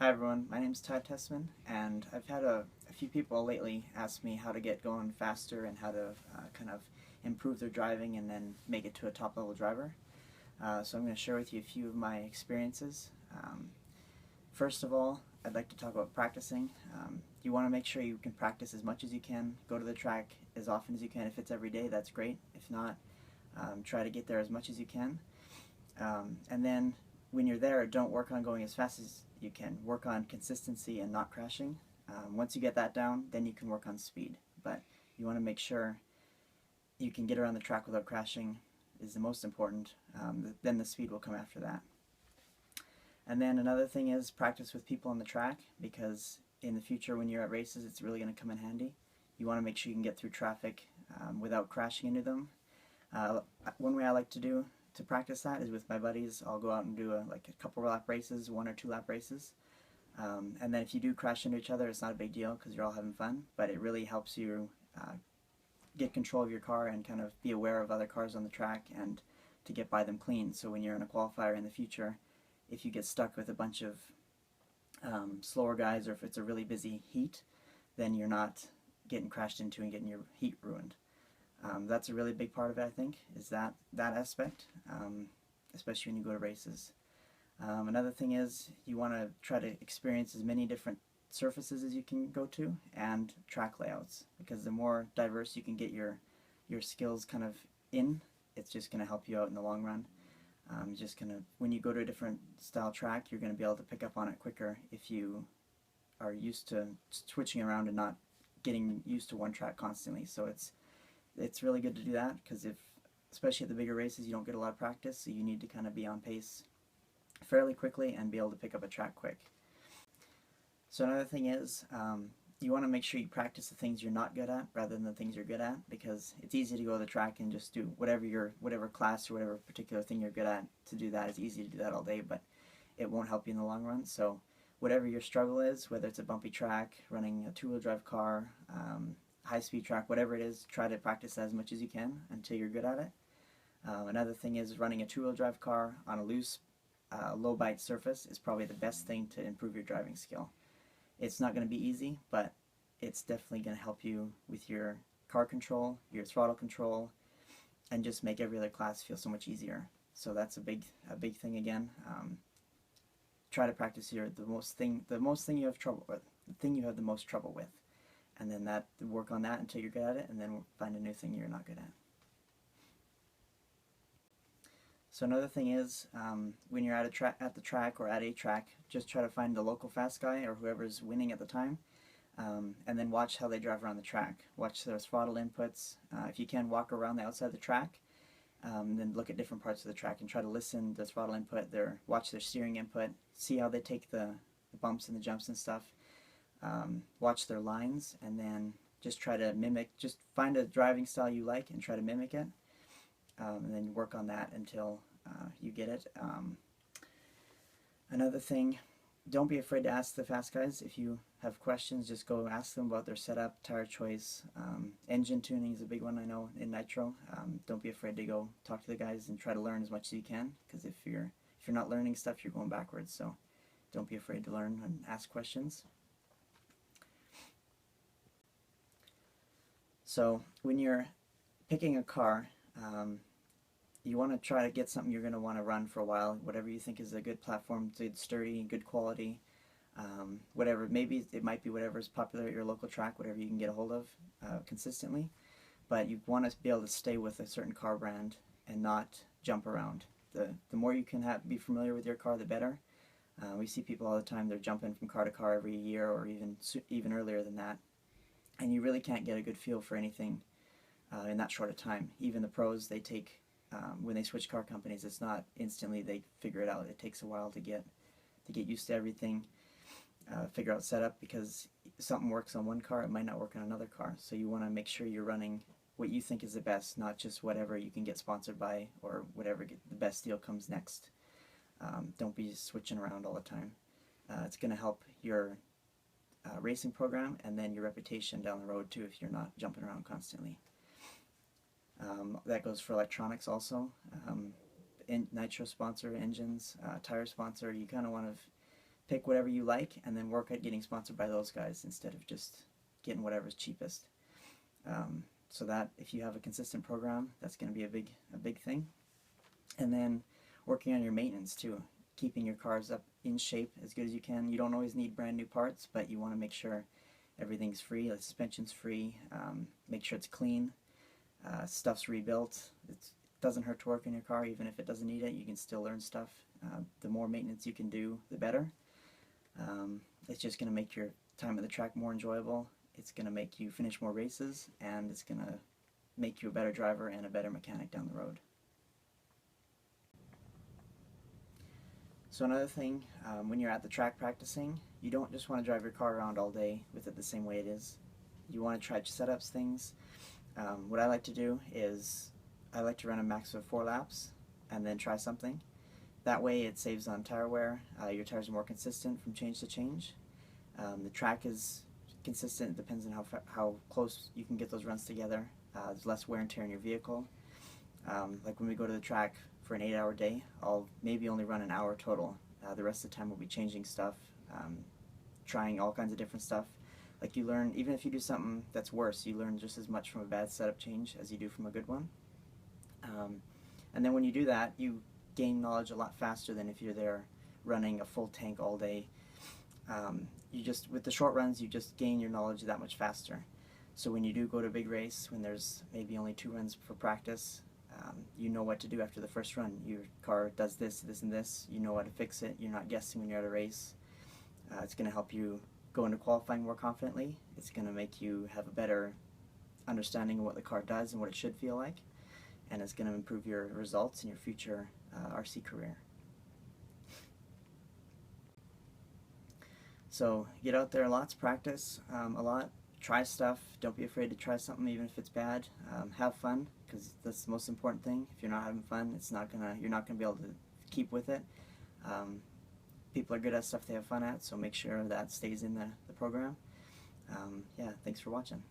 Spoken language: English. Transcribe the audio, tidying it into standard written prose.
Hi everyone, my name's Tessmann, and I've had a few people lately ask me how to get going faster and how to kind of improve their driving and then make it to a top level driver. So I'm going to share with you a few of my experiences. First of all, I'd like to talk about practicing. You want to make sure you can practice as much as you can, go to the track as often as you can. If it's every day, that's great. If not, try to get there as much as you can. And then when you're there, don't work on going as fast as you can. Work on consistency and not crashing. Once you get that down, then you can work on speed. But you want to make sure you can get around the track without crashing is the most important. Then the speed will come after that. And then another thing is practice with people on the track, because in the future when you're at races, it's really going to come in handy. You want to make sure you can get through traffic without crashing into them. One way I like to do to practice that is with my buddies. I'll go out and do like a couple lap races, 1 or 2 lap races. And then if you do crash into each other, it's not a big deal because you're all having fun, but it really helps you get control of your car and kind of be aware of other cars on the track and to get by them clean. So when you're in a qualifier in the future, if you get stuck with a bunch of slower guys, or if it's a really busy heat, then you're not getting crashed into and getting your heat ruined. That's a really big part of it, I think, is that aspect, especially when you go to races. Another thing is you want to try to experience as many different surfaces as you can go to and track layouts, because the more diverse you can get your skills kind of in, it's just going to help you out in the long run. When you go to a different style track, you're going to be able to pick up on it quicker if you are used to switching around and not getting used to one track constantly. So it's really good to do that, because especially at the bigger races, you don't get a lot of practice, so you need to kind of be on pace fairly quickly and be able to pick up a track quick. So another thing is you want to make sure you practice the things you're not good at rather than the things you're good at, because it's easy to go to the track and just do whatever class or whatever particular thing you're good at. To do that, it's easy to do that all day, but it won't help you in the long run. So whatever your struggle is, whether it's a bumpy track, running a two-wheel drive car, high-speed track, whatever it is, try to practice that as much as you can until you're good at it. Another thing is running a two-wheel drive car on a loose, low-bite surface is probably the best thing to improve your driving skill. It's not going to be easy, but it's definitely going to help you with your car control, your throttle control, and just make every other class feel so much easier. So that's a big thing again. Try to practice the most thing you have trouble with, the thing you have the most trouble with, and then work on that until you're good at it, and then find a new thing you're not good at. So another thing is, when you're at the track or at a track, just try to find the local fast guy or whoever's winning at the time, and then watch how they drive around the track. Watch their throttle inputs. If you can, walk around the outside of the track, then look at different parts of the track and try to listen to the throttle input, watch their steering input, see how they take the bumps and the jumps and stuff. Watch their lines, and then just try to just find a driving style you like and try to mimic it, and then work on that until you get it. Another thing, don't be afraid to ask the fast guys. If you have questions, just go ask them about their setup, tire choice. Engine tuning is a big one, I know, in nitro. Don't be afraid to go talk to the guys and try to learn as much as you can, because if you're not learning stuff, you're going backwards. So don't be afraid to learn and ask questions. So when you're picking a car, you want to try to get something you're going to want to run for a while, whatever you think is a good platform, good sturdy, good quality, whatever. Maybe it might be whatever's popular at your local track, whatever you can get a hold of consistently, but you want to be able to stay with a certain car brand and not jump around. The more you can be familiar with your car, the better. We see people all the time, they're jumping from car to car every year, or even earlier than that, and you really can't get a good feel for anything in that short a time. Even the pros, they take when they switch car companies, it's not instantly they figure it out. It takes a while to get used to everything, figure out setup, because something works on one car, it might not work on another car. So you want to make sure you're running what you think is the best, not just whatever you can get sponsored by or whatever the best deal comes next. Don't be switching around all the time. It's going to help your racing program and then your reputation down the road too if you're not jumping around constantly. That goes for electronics also. Nitro sponsor engines, tire sponsor. You kind of want to pick whatever you like and then work at getting sponsored by those guys instead of just getting whatever's cheapest. So that if you have a consistent program, that's going to be a big thing. And then working on your maintenance too, keeping your cars up in shape as good as you can. You don't always need brand new parts, but you want to make sure everything's free, like suspension's free, make sure it's clean, stuff's rebuilt. It doesn't hurt to work in your car, even if it doesn't need it. You can still learn stuff. The more maintenance you can do, the better. It's just going to make your time at the track more enjoyable. It's going to make you finish more races, and it's going to make you a better driver and a better mechanic down the road. So another thing, when you're at the track practicing, you don't just want to drive your car around all day with it the same way it is. You want to try setups, things. What I like to do is I like to run a max of 4 laps and then try something. That way it saves on tire wear. Your tires are more consistent from change to change. The track is consistent. It depends on how close you can get those runs together. There's less wear and tear in your vehicle. Like when we go to the track for an 8-hour day, I'll maybe only run an hour total. The rest of the time we'll be changing stuff, trying all kinds of different stuff. Like you learn, even if you do something that's worse, you learn just as much from a bad setup change as you do from a good one. And then when you do that, you gain knowledge a lot faster than if you're there running a full tank all day. With the short runs, you just gain your knowledge that much faster. So when you do go to a big race, when there's maybe only 2 runs for practice, you know what to do after the first run. Your car does this, this, and this. You know how to fix it. You're not guessing when you're at a race. It's going to help you go into qualifying more confidently. It's going to make you have a better understanding of what the car does and what it should feel like. And it's going to improve your results in your future RC career. So get out there lots, practice a lot, try stuff. Don't be afraid to try something even if it's bad. Have fun, because that's the most important thing. If you're not having fun, you're not gonna be able to keep with it. People are good at stuff they have fun at, so make sure that stays in the program. Yeah, thanks for watching.